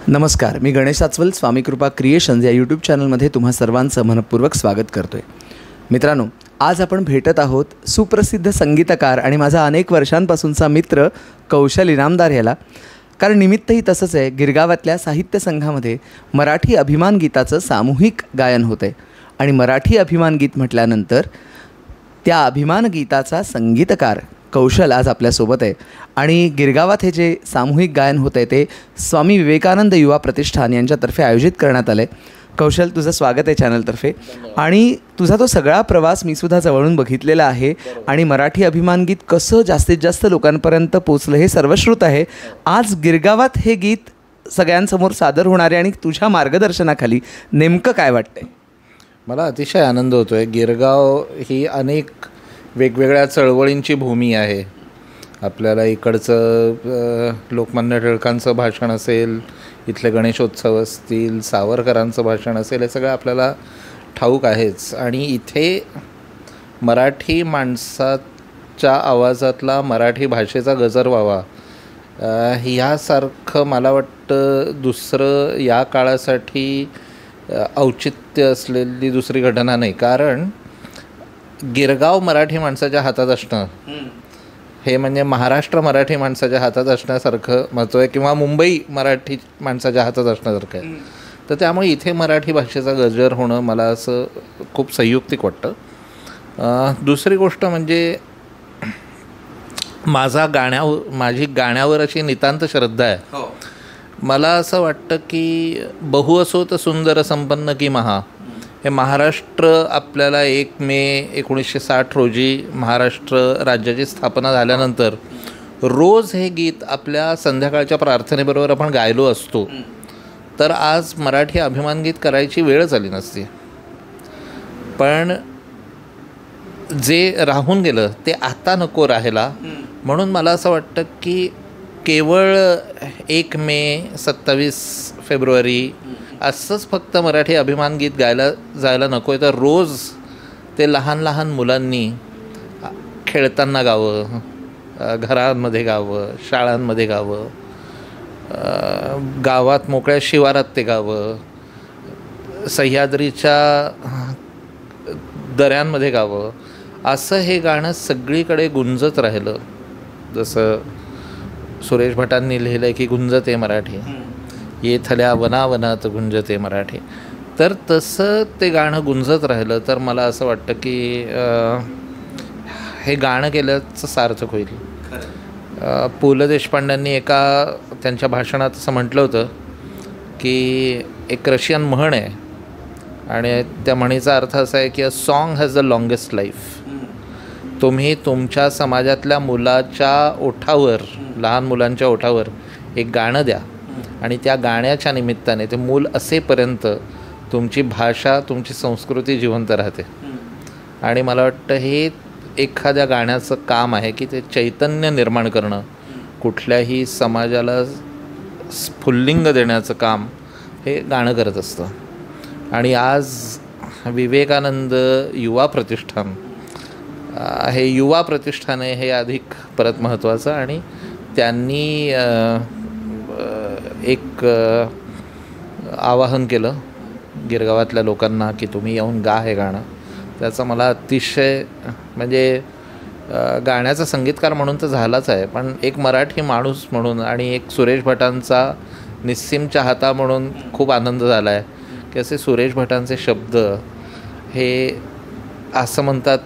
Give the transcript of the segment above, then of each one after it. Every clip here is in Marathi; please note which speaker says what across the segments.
Speaker 1: नमस्कार, मी गणेश साचवल स्वामी कृपा क्रिएशन्स या यूट्यूब चॅनलमध्ये तुम्हा सर्वांचं मनपूर्वक स्वागत करतो आहे. मित्रांनो, आज आपण भेटत आहोत सुप्रसिद्ध संगीतकार आणि माझा अनेक वर्षांपासूनचा मित्र कौशल इनामदार याला. कारण निमित्तही तसंच आहे. गिरगावातल्या साहित्य संघामध्ये मराठी अभिमान गीताचं सामूहिक गायन होतं आहे आणि मराठी अभिमान गीत म्हटल्यानंतर त्या अभिमान गीताचा संगीतकार कौशल आज आपल्यासोबत आहे. आणि गिरगावात हे जे सामूहिक गायन होतं आहे ते स्वामी विवेकानंद युवा प्रतिष्ठान यांच्यातर्फे आयोजित करण्यात आलं आहे. कौशल, तुझं स्वागत आहे चॅनलतर्फे. आणि तुझा तो सगळा प्रवास मी सुद्धा जवळून बघितलेला आहे आणि मराठी अभिमान गीत कसं जास्तीत जास्त लोकांपर्यंत पोचलं हे सर्वश्रुत आहे. आज गिरगावात हे गीत सगळ्यांसमोर सादर होणार आहे आणि तुझ्या मार्गदर्शनाखाली नेमकं काय वाटतंय?
Speaker 2: मला अतिशय आनंद होतो आहे. गिरगाव ही अनेक वेगवेगळ्या चळवळींची भूमी आहे. आपल्याला इकडचं लोकमान्य टिळकांचं भाषण असेल, इथले गणेशोत्सव असतील, सावरकरांचं भाषण असेल, हे सगळं आपल्याला ठाऊक आहेच. आणि इथे मराठी माणसाच्या आवाजातला मराठी भाषेचा गजर व्हावा ह्यासारखं मला वाटतं दुसरं या काळासाठी औचित्य असलेली दुसरी घटना नाही. कारण गिरगाव मराठी माणसाच्या हातात असणं हे म्हणजे महाराष्ट्र मराठी माणसाच्या हातात असण्यासारखं महत्त्व आहे, किंवा मुंबई मराठी माणसाच्या हातात असण्यासारखं आहे. तर त्यामुळे इथे मराठी भाषेचा गजर होणं मला असं खूप संयुक्तिक वाटतं. दुसरी गोष्ट म्हणजे माझी गाण्यावर अशी नितांत श्रद्धा आहे. मला असं वाटतं की बहु असो तर सुंदर संपन्न की महा, हे महाराष्ट्र आपल्याला 1 मे 1960 रोजी महाराष्ट्र राज्याची स्थापना झाल्यानंतर रोज हे गीत आपल्या संध्याकाळच्या प्रार्थनेबरोबर आपण गायलो असतो, तर आज मराठी अभिमान गीत करायची वेळच आली नसती. पण जे राहून गेलं ते आता नको राहायला. म्हणून मला असं वाटतं की केवळ 1 मे 27 फेब्रुवारी असंच फक्त मराठी अभिमान गीत गायला जायला नको आहे, तर रोज ते लहान लहान मुलांनी खेळताना गावं, घरांमध्ये गावं, शाळांमध्ये गावं, गावात मोकळ्या शिवारात ते गावं, सह्याद्रीच्या दऱ्यांमध्ये गावं. असं हे गाणं सगळीकडे गुंजत राहिलं. जसं सुरेश भटांनी लिहिलं आहे की गुंजते मराठी, येथल्या वनावनात गुंजते मराठी. तर तसं ते गाणं गुंजत राहिलं तर मला असं वाटतं की हे गाणं केल्याचं सार्थक होईल. पु ल देशपांड्यांनी एका त्यांच्या भाषणात असं म्हटलं होतं की एक रशियन म्हण आहे आणि त्या म्हणीचा अर्थ असा आहे की a song has the longest life. तुम्ही तुमच्या समाजातल्या मुलाच्या ओठावर, लहान मुलांच्या ओठावर एक गाणं द्या आणि त्या गाण्याच्या निमित्ताने ते मूल असेपर्यंत तुमची भाषा, तुमची संस्कृती जिवंत राहते. आणि मला वाटतं हे एखाद्या गाण्याचं काम आहे की ते चैतन्य निर्माण करणं, कुठल्याही समाजाला स्फुल्लिंग देण्याचं काम हे गाणं करत असतं. आणि आज विवेकानंद युवा प्रतिष्ठान हे युवा प्रतिष्ठान आहे, हे अधिक परत महत्त्वाचं. आणि त्यांनी एक आवाहन केलं गिरगावातल्या लोकांना की तुम्ही येऊन गा हे गाणं. त्याचा मला अतिशय म्हणजे गाण्याचा संगीतकार म्हणून तर झालाच आहे, पण एक मराठी माणूस म्हणून आणि एक सुरेश भटांचा निस्सीम चाहता म्हणून खूप आनंद झाला आहे की असे सुरेश भटांचे शब्द हे असं म्हणतात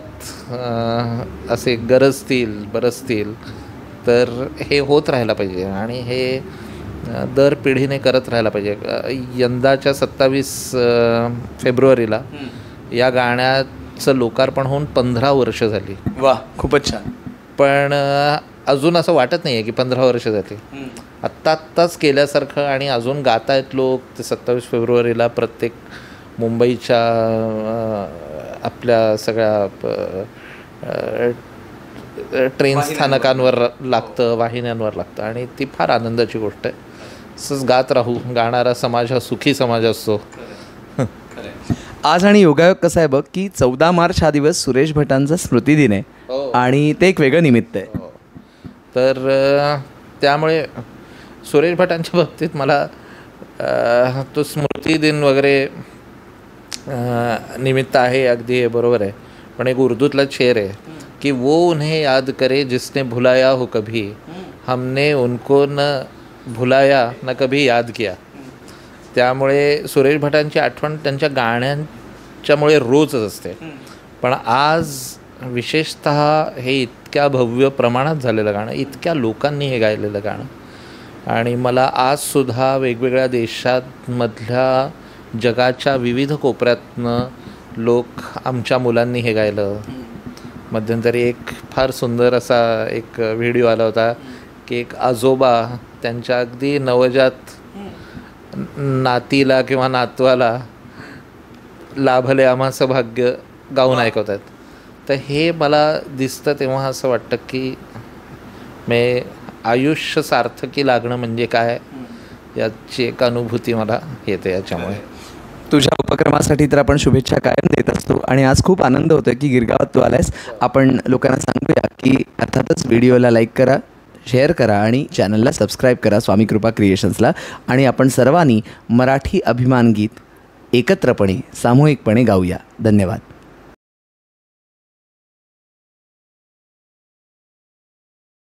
Speaker 2: असे गरजतील बरसतील, तर हे होत राहायला पाहिजे आणि हे दर पिढीने करत राहायला पाहिजे. यंदाच्या 27 फेब्रुवारीला या गाण्याचं लोकार्पण होऊन 15 वर्ष झाली.
Speaker 1: वा, खूपच छान.
Speaker 2: पण अजून असं वाटत नाही आहे की 15 वर्ष झाली. आत्ताच केल्यासारखं. आणि अजून गातायत लोक. ते 27 फेब्रुवारीला प्रत्येक मुंबईच्या आपल्या सगळ्या ट्रेन स्थानकांवर लागतं, वाहिन्यांवर लागतं आणि ती फार आनंदाची गोष्ट आहे. असंच गात राहू. गाणारा समाज हा सुखी समाज असतो.
Speaker 1: आज आणि योगायोग कसा आहे बघ की 14 मार्च हा दिवस सुरेश भटांचा स्मृतिदिन आहे आणि ते एक वेगळं निमित्त आहे.
Speaker 2: तर त्यामुळे सुरेश भटांच्या बाबतीत मला तो स्मृती दिन वगैरे निमित्त आहे, अगदी हे बरोबर आहे. पण एक उर्दूतला शेर आहे की वो उन्हें याद करे जिसने भुलाया हो कभी, हमने उनको न भुलाया न कभी याद किया. त्यामुळे सुरेश भटांची आठवण त्यांच्या गाण्यांच्यामुळे रोजच असते. पण आज विशेषतः हे इतक्या भव्य प्रमाणात झालेलं गाणं, इतक्या लोकांनी हे गायलेलं गाणं, आणि मला आजसुद्धा वेगवेगळ्या देशांमधल्या जगाच्या विविध कोपऱ्यातनं लोक आमच्या मुलांनी हे गायलं. मध्यंतरी एक फार सुंदर असा एक व्हिडिओ आला होता की एक आजोबा त्यांच्या अगदी नवजात नातीला किंवा नातवाला लाभले आम्हाचं भाग्य गाऊन ऐकवत आहेत. तर हे मला दिसतं तेव्हा असं वाटतं की आयुष्य सार्थकी लागणं म्हणजे काय याची एक अनुभूती मला येते याच्यामुळे.
Speaker 1: तुझ्या उपक्रमासाठी तर आपण शुभेच्छा कायम देत असतो आणि आज खूप आनंद होतो की गिरगावात तू आलायस. आपण लोकांना सांगूया की अर्थातच व्हिडिओला लाईक करा, शेअर करा आणि चॅनलला सबस्क्राईब करा स्वामी कृपा क्रिएशन्सला. आणि आपण सर्वांनी मराठी अभिमान गीत एकत्रपणे सामूहिकपणे गाऊया. धन्यवाद.